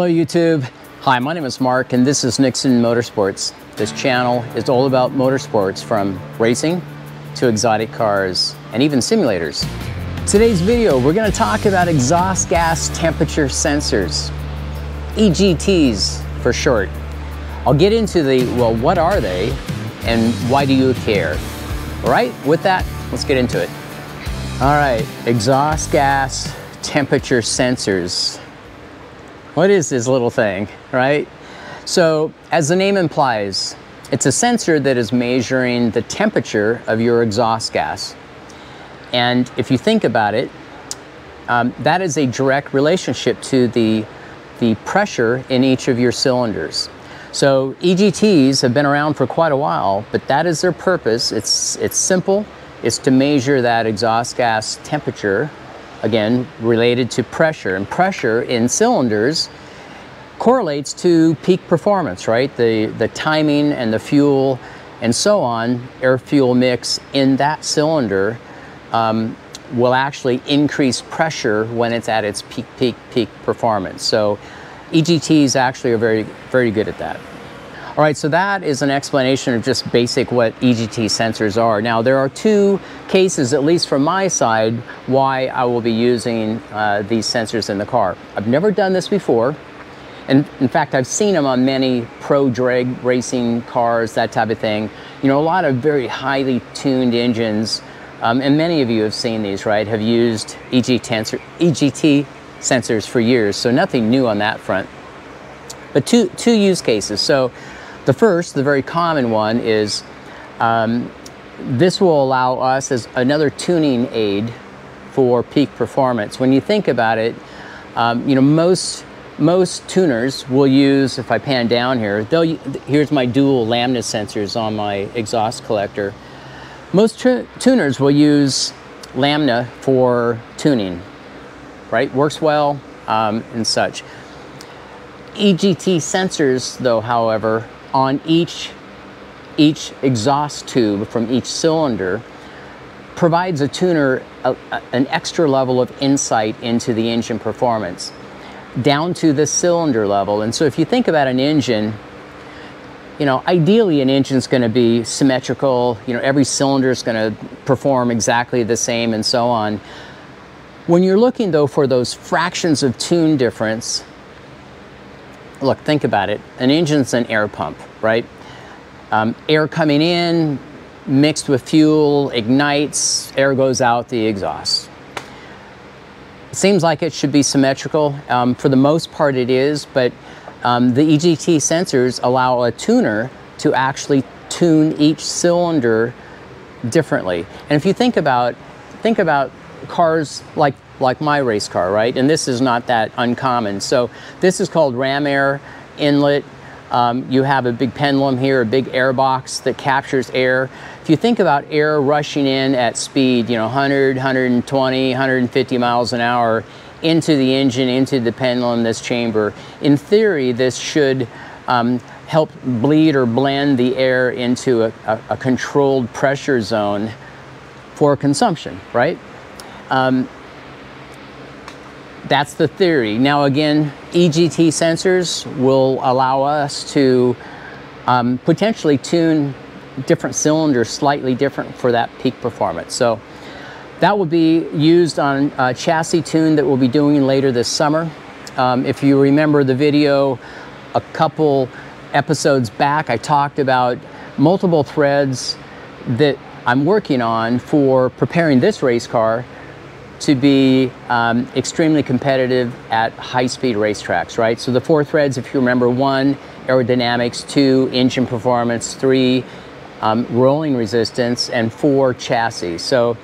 YouTube. Hi, my name is Mark and this is Nixon Motorsports. This channel is all about motorsports, from racing to exotic cars and even simulators. Today's video, we're going to talk about exhaust gas temperature sensors, EGTs for short. I'll get into well, what are they and why do you care? All right, with that, let's get into it. All right, exhaust gas temperature sensors. What is this little thing, right? So, as the name implies, it's a sensor that is measuring the temperature of your exhaust gas. And if you think about it, that is a direct relationship to the pressure in each of your cylinders. So EGTs have been around for quite a while, but that is their purpose. It's simple. It's to measure that exhaust gas temperature, again, related to pressure. And pressure in cylinders correlates to peak performance, right? The timing and the fuel and so on, air-fuel mix in that cylinder will actually increase pressure when it's at its peak performance. So EGTs actually are very good at that. All right, so that is an explanation of just basic what EGT sensors are. Now, there are two cases, at least from my side, why I will be using these sensors in the car. I've never done this before. And in fact, I've seen them on many pro drag racing cars, that type of thing. You know, a lot of very highly tuned engines, and many of you have seen these, right? Have used EGT sensors for years, so nothing new on that front. But two use cases. So the first, the very common one, is this will allow us as another tuning aid for peak performance. When you think about it, you know, most tuners will use, if I pan down here, here's my dual lambda sensors on my exhaust collector. Most tuners will use lambda for tuning, right? Works well and such. EGT sensors, though, however, on each exhaust tube from each cylinder provides a tuner an extra level of insight into the engine performance down to the cylinder level. And so if you think about an engine, you know, ideally an engine's going to be symmetrical, you know, every cylinder is going to perform exactly the same and so on. When you're looking, though, for those fractions of tune difference, look, think about it. An engine's an air pump, right? Air coming in, mixed with fuel, ignites, air goes out the exhaust. It seems like it should be symmetrical. For the most part it is, but the EGT sensors allow a tuner to actually tune each cylinder differently. And if you think about cars like my race car, right? And this is not that uncommon. So this is called ram air inlet. You have a big pendulum here, a big air box that captures air. If you think about air rushing in at speed, you know, 100, 120, 150 miles an hour into the engine, into the pendulum, this chamber, in theory, this should help bleed or blend the air into a controlled pressure zone for consumption, right? That's the theory. Now again, EGT sensors will allow us to potentially tune different cylinders slightly different for that peak performance. So that will be used on a chassis tune that we'll be doing later this summer. If you remember the video a couple episodes back, I talked about multiple threads that I'm working on for preparing this race car to be extremely competitive at high-speed racetracks, right? So the 4 threads, if you remember: 1, aerodynamics; 2, engine performance; 3, rolling resistance; and 4, chassis. So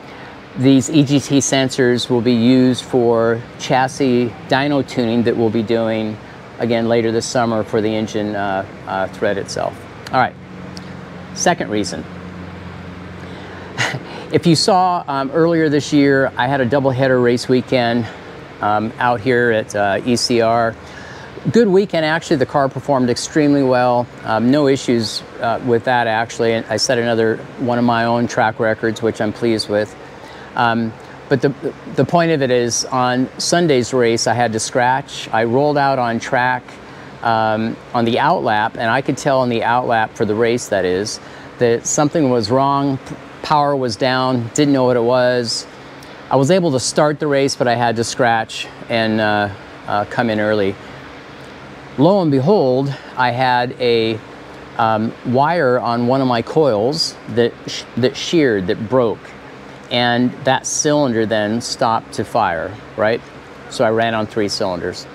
these EGT sensors will be used for chassis dyno tuning that we'll be doing, again, later this summer for the engine thread itself. All right, second reason. If you saw earlier this year, I had a doubleheader race weekend out here at ECR. Good weekend, actually. The car performed extremely well. No issues with that, actually. I set another one of my own track records, which I'm pleased with. But the point of it is, on Sunday's race, I had to scratch. I rolled out on track on the outlap, and I could tell on the outlap for the race, that is, that something was wrong. Power was down, didn't know what it was. I was able to start the race, but I had to scratch and come in early. Lo and behold, I had a wire on one of my coils that sheared, that broke. And that cylinder then stopped to fire, right? So I ran on 3 cylinders.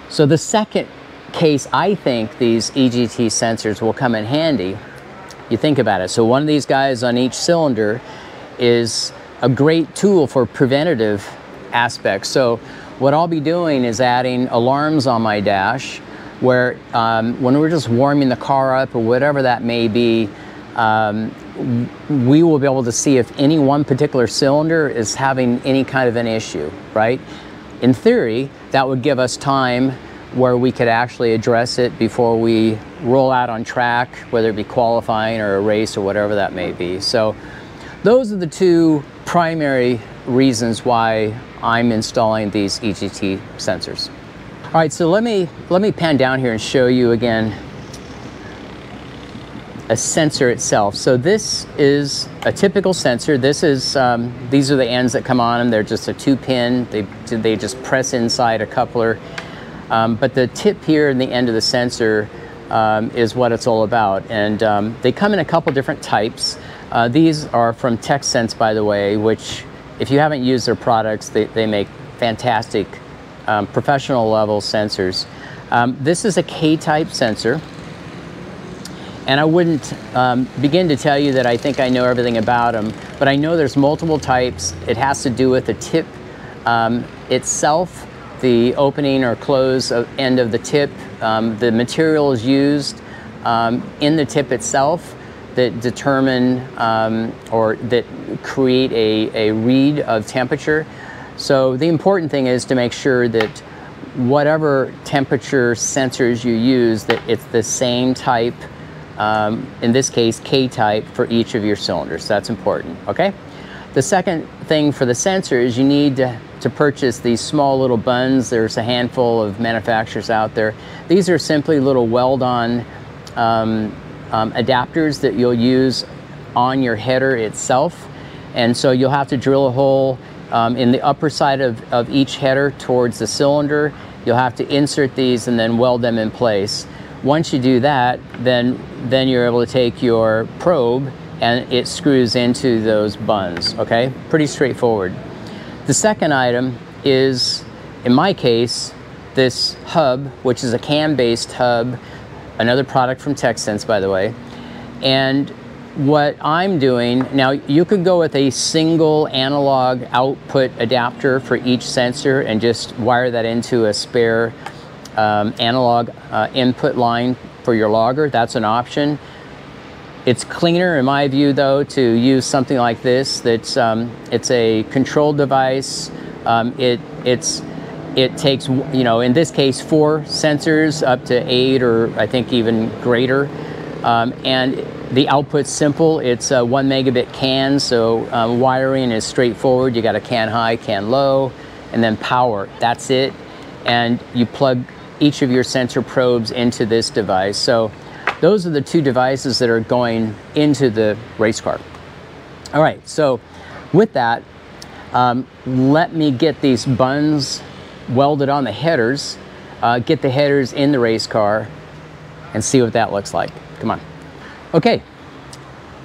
So the second case I think these EGT sensors will come in handy, you think about it. So one of these guys on each cylinder is a great tool for preventative aspects. So what I'll be doing is adding alarms on my dash where when we're just warming the car up or whatever that may be, we will be able to see if any one particular cylinder is having any kind of an issue, right? In theory, that would give us time where we could actually address it before we roll out on track, whether it be qualifying or a race or whatever that may be. So those are the 2 primary reasons why I'm installing these EGT sensors. All right, so let me pan down here and show you again a sensor itself. So this is a typical sensor. This is these are the ends that come on them. They're just a 2-pin. They just press inside a coupler. But the tip here and the end of the sensor is what it's all about. And they come in a couple different types. These are from TechSense, by the way, which if you haven't used their products, they make fantastic professional level sensors. This is a K-type sensor. And I wouldn't begin to tell you that I think I know everything about them, but I know there's multiple types. It has to do with the tip itself, the opening or close end of the tip, the materials used in the tip itself that determine or that create a read of temperature. So the important thing is to make sure that whatever temperature sensors you use, that it's the same type, in this case K-type, for each of your cylinders. That's important, okay? The second thing for the sensor is you need to purchase these small little buns. There's a handful of manufacturers out there. These are simply little weld-on adapters that you'll use on your header itself. And so you'll have to drill a hole in the upper side of each header towards the cylinder. You'll have to insert these and then weld them in place. Once you do that, then you're able to take your probe and it screws into those buns, okay? Pretty straightforward. The second item is, in my case, this hub, which is a cam-based hub, another product from TechSense, by the way. And what I'm doing, now you could go with a single analog output adapter for each sensor and just wire that into a spare analog input line for your logger. That's an option. It's cleaner, in my view, though, to use something like this. That's it's a controlled device. It takes, you know, in this case, 4 sensors up to 8 or I think even greater, and the output's simple. It's a 1 megabit CAN, so wiring is straightforward. You got a CAN high, CAN low, and then power. That's it, and you plug each of your sensor probes into this device. So those are the 2 devices that are going into the race car. All right, so with that, let me get these buns welded on the headers, get the headers in the race car, and see what that looks like. Come on. Okay,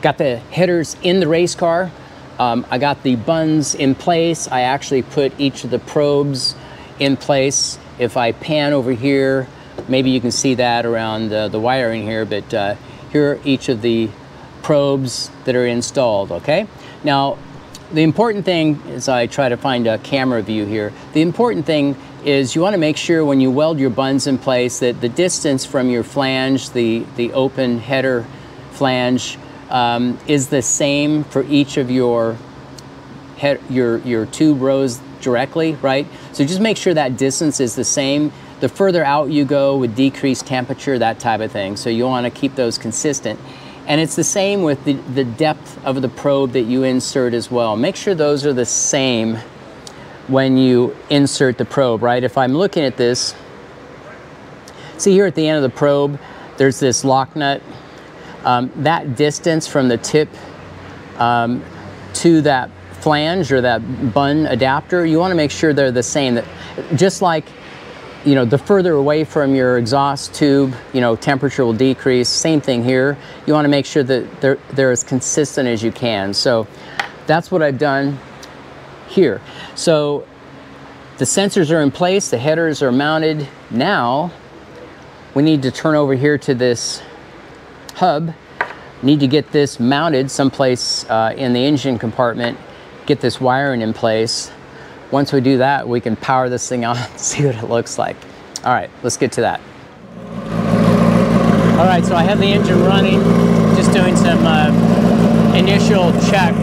got the headers in the race car. I got the buns in place. I actually put each of the probes in place. If I pan over here, maybe you can see that around the wiring here, but here are each of the probes that are installed, okay? Now, the important thing is, I try to find a camera view here, the important thing is you want to make sure when you weld your buns in place that the distance from your flange, the open header flange, is the same for each of your tube rows directly, right? So just make sure that distance is the same. The further out you go with decreased temperature, that type of thing. So you want to keep those consistent. And it's the same with the depth of the probe that you insert as well. Make sure those are the same when you insert the probe, right? If I'm looking at this, see here at the end of the probe, there's this lock nut. That distance from the tip to that flange or that bun adapter, you want to make sure they're the same. That just like, you know, the further away from your exhaust tube, you know, temperature will decrease. Same thing here. You want to make sure that they're as consistent as you can. So that's what I've done here. So the sensors are in place, the headers are mounted. Now we need to turn over here to this hub. Need to get this mounted someplace in the engine compartment, get this wiring in place. Once we do that, we can power this thing on and see what it looks like. All right, let's get to that. All right, so I have the engine running, just doing some initial check.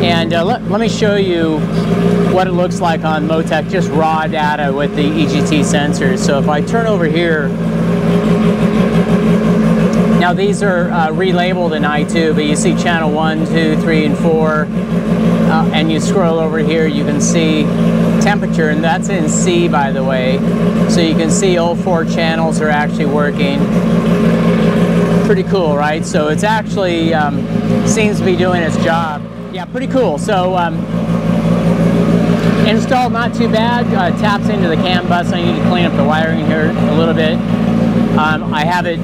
And let me show you what it looks like on Motec, just raw data with the EGT sensors. So if I turn over here, now these are relabeled in I2, but you see channel 1, 2, 3, and 4. And you scroll over here, you can see temperature, and that's in C, by the way. So you can see all 4 channels are actually working. Pretty cool, right? So it's actually seems to be doing its job. Yeah, pretty cool. So installed not too bad. Taps into the CAN bus. I need to clean up the wiring here a little bit. I have it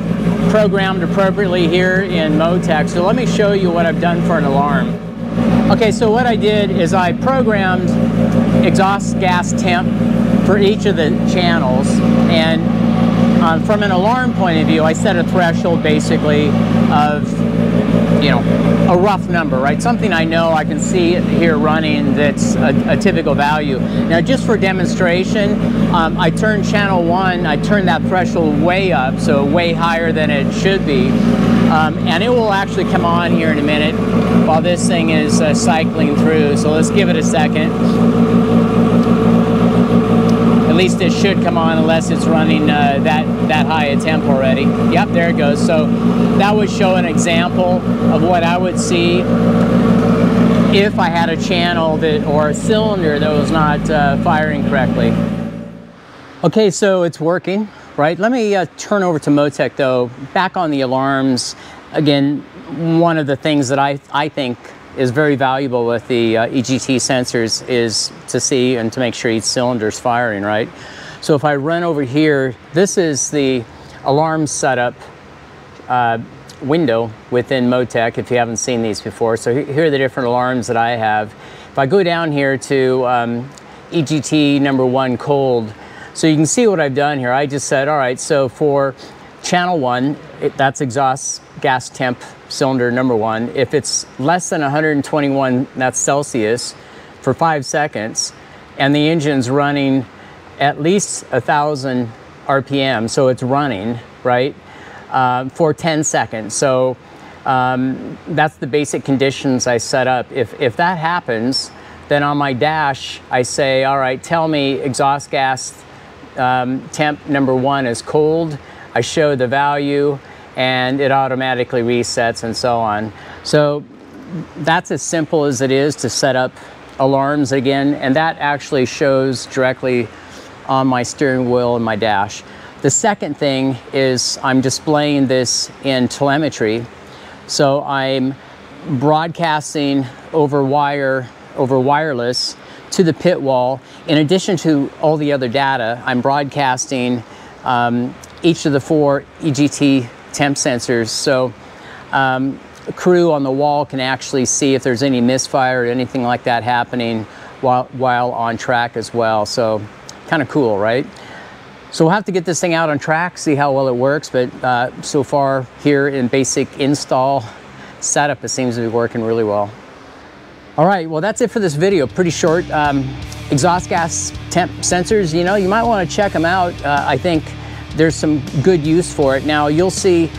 programmed appropriately here in Motec. So let me show you what I've done for an alarm. Okay, so what I did is I programmed exhaust gas temp for each of the channels, and from an alarm point of view, I set a threshold basically of, you know, a rough number, right? Something I know I can see here running that's a typical value. Now, just for demonstration, I turned channel 1, I turned that threshold way up, so way higher than it should be. And it will actually come on here in a minute while this thing is cycling through. So let's give it a second. At least it should come on unless it's running that high a temp already. Yep, there it goes. So that would show an example of what I would see if I had a channel or a cylinder that was not firing correctly. Okay, so it's working. Right, let me turn over to Motec though. Back on the alarms, again, one of the things that I think is very valuable with the EGT sensors is to see and to make sure each cylinder is firing, right? So if I run over here, this is the alarm setup window within Motec, if you haven't seen these before. So here are the different alarms that I have. If I go down here to EGT number 1 cold, so you can see what I've done here. I just said, all right, so for channel 1, that's exhaust gas temp cylinder number 1. If it's less than 121, that's Celsius, for 5 seconds, and the engine's running at least 1,000 RPM, so it's running, right, for 10 seconds. So that's the basic conditions I set up. If that happens, then on my dash, I say, all right, tell me exhaust gas temp number 1 is cold. I show the value and it automatically resets and so on. So that's as simple as it is to set up alarms again, and that actually shows directly on my steering wheel and my dash. The second thing is I'm displaying this in telemetry. So I'm broadcasting over wireless to the pit wall. In addition to all the other data, I'm broadcasting each of the 4 EGT temp sensors. So the crew on the wall can actually see if there's any misfire or anything like that happening while on track as well. So kind of cool, right? So we'll have to get this thing out on track, see how well it works, but so far here in basic install setup, it seems to be working really well. All right, well, that's it for this video. Pretty short. Exhaust gas temp sensors, you know, you might want to check them out. I think there's some good use for it. Now, you'll see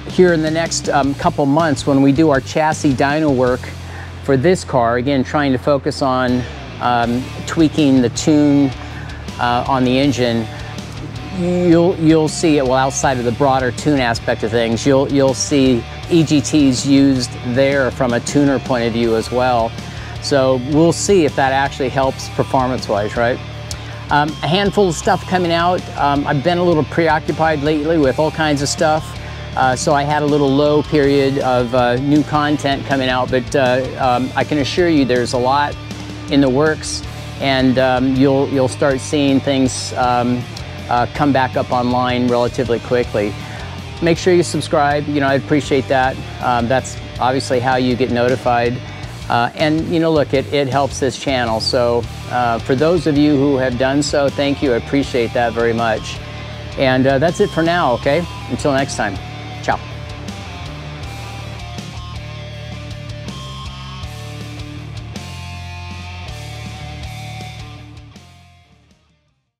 here in the next couple months when we do our chassis dyno work for this car, again, trying to focus on tweaking the tune on the engine, you'll see it, well, outside of the broader tune aspect of things, you'll see EGTs used there from a tuner point of view as well. So we'll see if that actually helps performance-wise, right? A handful of stuff coming out. I've been a little preoccupied lately with all kinds of stuff. So I had a little low period of new content coming out, but I can assure you there's a lot in the works, and you'll start seeing things come back up online relatively quickly. Make sure you subscribe. You know, I'd appreciate that. That's obviously how you get notified. And you know, look, it helps this channel. So for those of you who have done so, thank you. I appreciate that very much. And that's it for now, okay? Until next time. Ciao.